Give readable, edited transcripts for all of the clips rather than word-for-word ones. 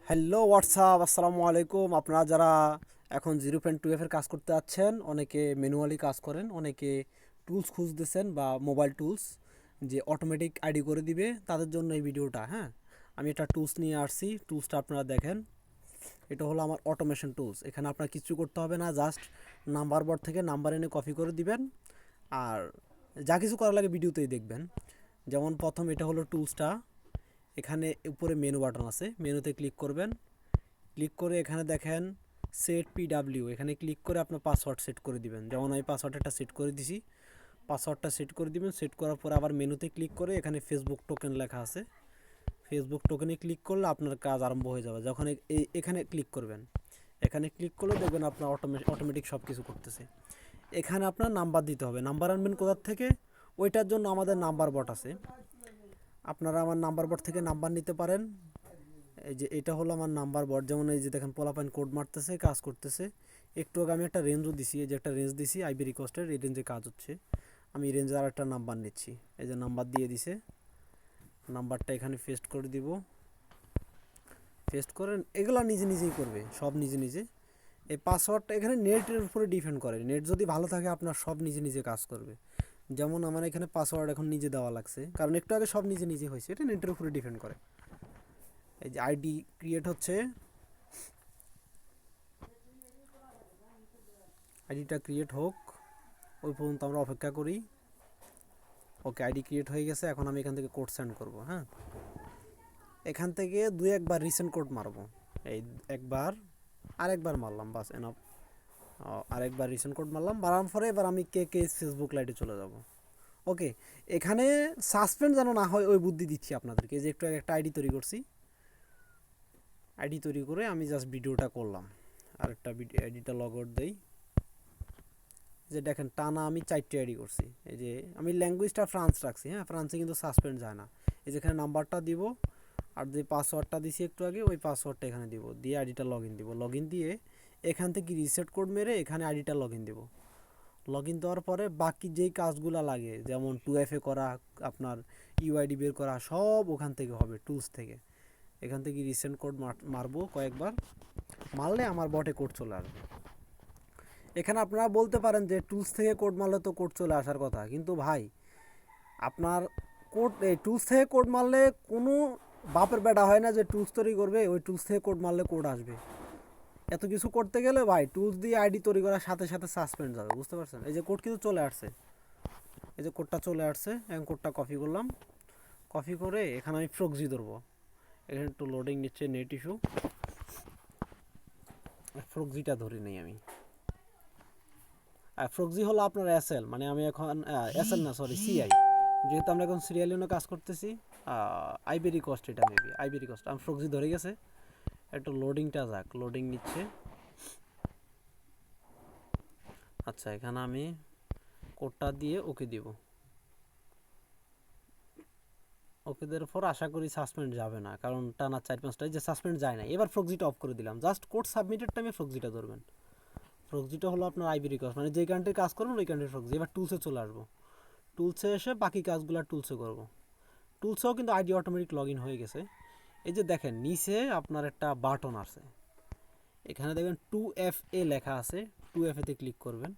Hello WhatsApp, আসসালামু আলাইকুম। আপনারা যারা এখন 0.2F এর কাজ করতে যাচ্ছেন, অনেকে ম্যানুয়ালি কাজ করেন, অনেকে টুলস খুঁজতেছেন বা মোবাইল টুলস যে অটোমেটিক আইডি করে দিবে, তাদের জন্য এই ভিডিওটা। হ্যাঁ, আমি একটা টুলস নিয়ে আসছি। টুলসটা আপনারা দেখেন, এটা হলো আমার অটোমেশন টুলস। এখানে আপনার কিছু করতে হবে না, জাস্ট নাম্বার বোর্ড থেকে নাম্বার এনে কপি করে দিবেন। আর যা কিছু করা লাগে ভিডিওতেই দেখবেন। যেমন প্রথম এটা হলো টুলসটা। এখানে উপরে মেনু বাটন আছে, মেনুতে ক্লিক করবেন। ক্লিক করে এখানে দেখেন সেট পিডাব্লিউ, এখানে ক্লিক করে আপনার পাসওয়ার্ড সেট করে দিবেন। যেমন আমি পাসওয়ার্ডটা সেট করে দিছি, পাসওয়ার্ডটা সেট করে দিবেন। সেট করার পর আবার মেনুতে ক্লিক করে এখানে ফেসবুক টোকেন লেখা আছে, ফেসবুক টোকেনে ক্লিক করলে আপনার কাজ আরম্ভ হয়ে যাবে। যখন এখানে ক্লিক করবেন, এখানে ক্লিক করলে দেখবেন আপনার অটোমেটিক সব কিছু করতেছে। এখানে আপনার নাম্বার দিতে হবে। নাম্বার আনবেন কোথার থেকে? ওইটার জন্য আমাদের নাম্বার বট আছে, আপনারা আমার নাম্বার বট থেকে নাম্বার নিতে পারেন। এই যে এটা হলো আমার নাম্বার বোর্ড। যেমন এই যে দেখেন পোলাপাইন কোড মারতেছে, কাজ করতেছে। একটু আগে আমি একটা রেঞ্জও দিছি, এই যে একটা রেঞ্জ দিছি আইবি রিকোয়েস্টের, এই রেঞ্জে কাজ হচ্ছে। আমি এই রেঞ্জে আর একটা নাম্বার নিচ্ছি, এই যে নাম্বার দিয়ে দিছে। নাম্বারটা এখানে পেস্ট করে দিব। পেস্ট করেন, এগুলো নিজে নিজেই করবে, সব নিজে নিজে। এই পাসওয়ার্ডটা এখানে নেটের উপরে ডিপেন্ড করে। নেট যদি ভালো থাকে আপনার সব নিজে নিজে কাজ করবে। যেমন আমার এখানে পাসওয়ার্ড এখন নিজে দেওয়া লাগছে, কারণ একটু আগে সব নিজে নিজে হয়েছে। এটা নেটের উপরে ডিপেন্ড করে। এই যে আইডি ক্রিয়েট হচ্ছে, আইডিটা ক্রিয়েট হোক, ওই পর্যন্ত আমরা অপেক্ষা করি। ওকে, আইডি ক্রিয়েট হয়ে গেছে। এখন আমি এখান থেকে কোড সেন্ড করব। হ্যাঁ, এখান থেকে দুই একবার রিসেন্ট কোড মারবো। এই একবার, আরেকবার মারলাম, বাস এনাফ। আরেকবার রিসেন্ট কোড মারলাম, মারার পরে এবার আমি কে কে ফেসবুক লাইটে চলে যাব। ওকে, এখানে সাসপেন্ড যেন না হয় ওই বুদ্ধি দিচ্ছি আপনাদেরকে। যে একটু একটা আইডি তৈরি করছি, আইডি তৈরি করে আমি জাস্ট ভিডিওটা করলাম। আরেকটা ভিডিও আইডিটা লগ আউট দেই। যে দেখেন টানা আমি 4টে আইডি করছি। এই যে আমি ল্যাঙ্গুয়েজটা ফ্রান্স রাখছি। হ্যাঁ, ফ্রান্সে কিন্তু সাসপেন্ড যায় না। এই যেখানে নাম্বারটা দিব, আর যে পাসওয়ার্ডটা দিছি একটু আগে, ওই পাসওয়ার্ডটা এখানে দিব, দিয়ে আইডিটা লগ ইন দিব। লগ ইন দিয়ে এখান থেকে রিসেট কোড মেরে এখানে আইডিটা লগ ইন দিব। লগ ইন দেওয়ার পরে বাকি যেই কাজগুলো লাগে, যেমন 2FA করা, আপনার ইউআইডি বের করা, সব ওখান থেকে হবে, টুলস থেকে। এখান থেকে রিসেন্ট কোড মারবো কয়েকবার, মারলে আমার বটে কোড চলে আসবে। এখানে আপনারা বলতে পারেন যে টুলস থেকে কোড মারলে তো কোড চলে আসার কথা, কিন্তু ভাই আপনার কোড, এই টুলস থেকে কোড মারলে কোনো বাপের বেটা হয় না যে টুলস তৈরি করবে, ওই টুলস থেকে কোড মারলে কোড আসবে। এত কিছু করতে গেলে ভাই টুলস দিয়ে আইডি তৈরি করার সাথে সাথে সাসপেন্ড যাবে, বুঝতে পারছেন? এই যে কোড কিন্তু চলে আসছে, এই যে কোডটা চলে আসছে। এখন কোডটা কপি করলাম, কপি করে এখানে আমি প্রক্সি ধরবো। এখানে একটু লোডিং নিচ্ছে, নেট ইস্যু। প্রক্সিটা ধরে নেই আমি। প্রক্সি হলো আপনার এসএল, মানে আমি এখন এসএল না, সরি, সিআই। যেহেতু আমরা এখন সিরিয়ালিনো কাজ করতেছি, আইবি রিকোয়েস্ট, এটা মেবি আইবি রিকোয়েস্ট। আমার প্রক্সি ধরে গেছে, একটু লোডিংটা যাক, লোডিং নিচ্ছে। আচ্ছা, এখানে আমি কোডটা দিয়ে ওকে দিব। ওকে দেওয়ার পর আশা করি সাসপেন্ড যাবে না, কারণ টানা 4-5টায় যে সাসপেন্ড যায় না। এবার প্রক্সিটা অফ করে দিলাম, জাস্ট কোড সাবমিটের টাইমে প্রক্সিটা ধরবেন। প্রক্সিটা হলো আপনার আইবি রিকোয়েস্ট, মানে যেই কান্ট্রি কাজ করবেন ওই কান্ট্রির প্রক্সি। এবার টুলসে চলে আসবো, টুলসে এসে বাকি কাজগুলো টুলসে করবো। টুলসেও কিন্তু আইডি অটোমেটিক লগ ইন হয়ে গেছে। এই যে দেখেন নিচে আপনার একটা বাটন আছে, এখানে দেখবেন 2FA লেখা আছে। 2FA-তে ক্লিক করবেন।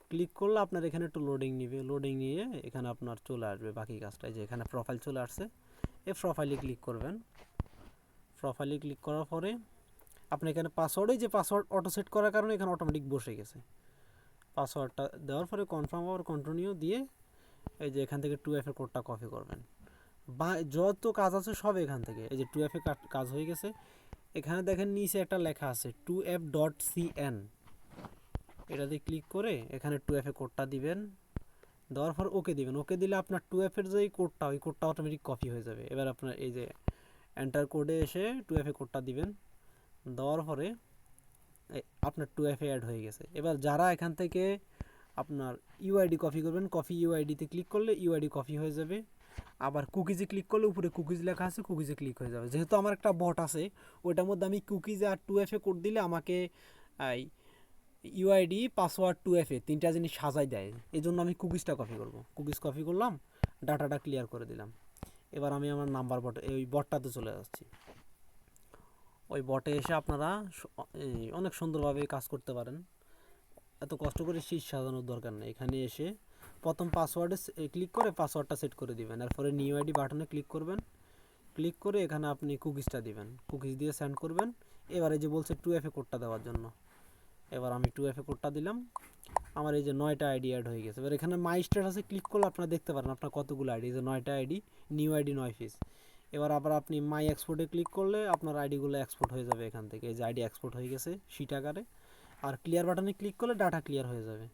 ক্লিক করলে আপনার এখানে একটু লোডিং নিবে, লোডিং নিয়ে এখানে আপনার চলে আসবে বাকি কাজটা। যে এখানে প্রোফাইল চলে আসছে, এই প্রোফাইলে ক্লিক করবেন। প্রোফাইলে ক্লিক করার পরে আপনি এখানে পাসওয়ার্ডে, যে পাসওয়ার্ড অটো সেট করার কারণে এখানে অটোমেটিক বসে গেছে। পাসওয়ার্ডটা দেওয়ার পরে কনফার্ম আবার কন্টিনিউ দিয়ে এই যে এখান থেকে 2FA কোডটা কপি করবেন। বা যত কাজ আছে সব এখান থেকে। এই যে 2FA কাজ হয়ে গেছে। এখানে দেখেন নিচে একটা লেখা আছে 2f.cn, এটাতে ক্লিক করে এখানে 2FA কোডটা দিবেন। দেওয়ার পর ওকে দিবেন। ওকে দিলে আপনার 2F-এর যে কোডটা, ওই কোডটা অটোমেটিক কপি হয়ে যাবে। এবার আপনার এই যে এন্টার কোডে এসে 2FA কোডটা দিবেন। দেওয়ার পরে আপনার 2FA অ্যাড হয়ে গেছে। এবার যারা এখান থেকে আপনার ইউআইডি কপি করবেন, কপি ইউআইডিতে ক্লিক করলে ইউআইডি কপি হয়ে যাবে। আবার কুকিজে ক্লিক করলে উপরে কুকিজ লেখা আছে, কুকিজে ক্লিক হয়ে যাবে। যেহেতু আমার একটা বট আছে, ওইটার মধ্যে আমি কুকিজে আর 2FA কোড দিলে আমাকে ইউআইডি, পাসওয়ার্ড, 2FA তিনটা জিনিস সাজাই দেয়। এই জন্য আমি কুকিজটা কপি করব। কুকিজ কপি করলাম, ডাটাটা ক্লিয়ার করে দিলাম। এবার আমি আমার নাম্বার বট, এই বটটাতে চলে যাচ্ছি। ওই বটে এসে আপনারা অনেক সুন্দরভাবে কাজ করতে পারেন। এত কষ্ট করে শীট সাজানোর দরকার নেই। এখানে এসে প্রথম পাসওয়ার্ডে ক্লিক করে পাসওয়ার্ডটা সেট করে দিবেন, এরপরে নিউ আইডি বাটনে ক্লিক করবেন। ক্লিক করে এখানে আপনি কুকিজটা দিবেন, কুকিজ দিয়ে সেন্ড করবেন। এবারে যে বলছে 2FA কোডটা দেওয়ার জন্য, এবার আমি 2FA কোডটা দিলাম। আমার এই যে 9টা আইডি অ্যাড হয়ে গেছে। এবার এখানে মাই স্ট্যাটাসে ক্লিক করলে আপনারা দেখতে পারেন আপনার কতগুলো আইডি, যে 9টা আইডি, নিউ আইডি 9 পিস। এবার আবার আপনি মাই এক্সপোর্টে ক্লিক করলে আপনার আইডিগুলো এক্সপোর্ট হয়ে যাবে এখান থেকে। এই যে আইডি এক্সপোর্ট হয়ে গেছে শিট আকারে। আর ক্লিয়ার বাটনে ক্লিক করলে ডাটা ক্লিয়ার হয়ে যাবে।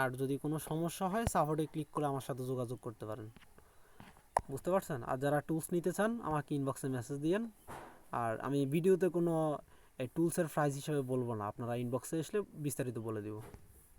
আর যদি কোনো সমস্যা হয় সাপোর্টে ক্লিক করে আমার সাথে যোগাযোগ করতে পারেন। বুঝতে পারছেন? আর যারা টুলস নিতে চান আমাকে ইনবক্সে মেসেজ দিয়েন। আর আমি ভিডিওতে কোনো টুলসের প্রাইস হিসাবে বলবো না, আপনারা ইনবক্সে আসলে বিস্তারিত বলে দিব।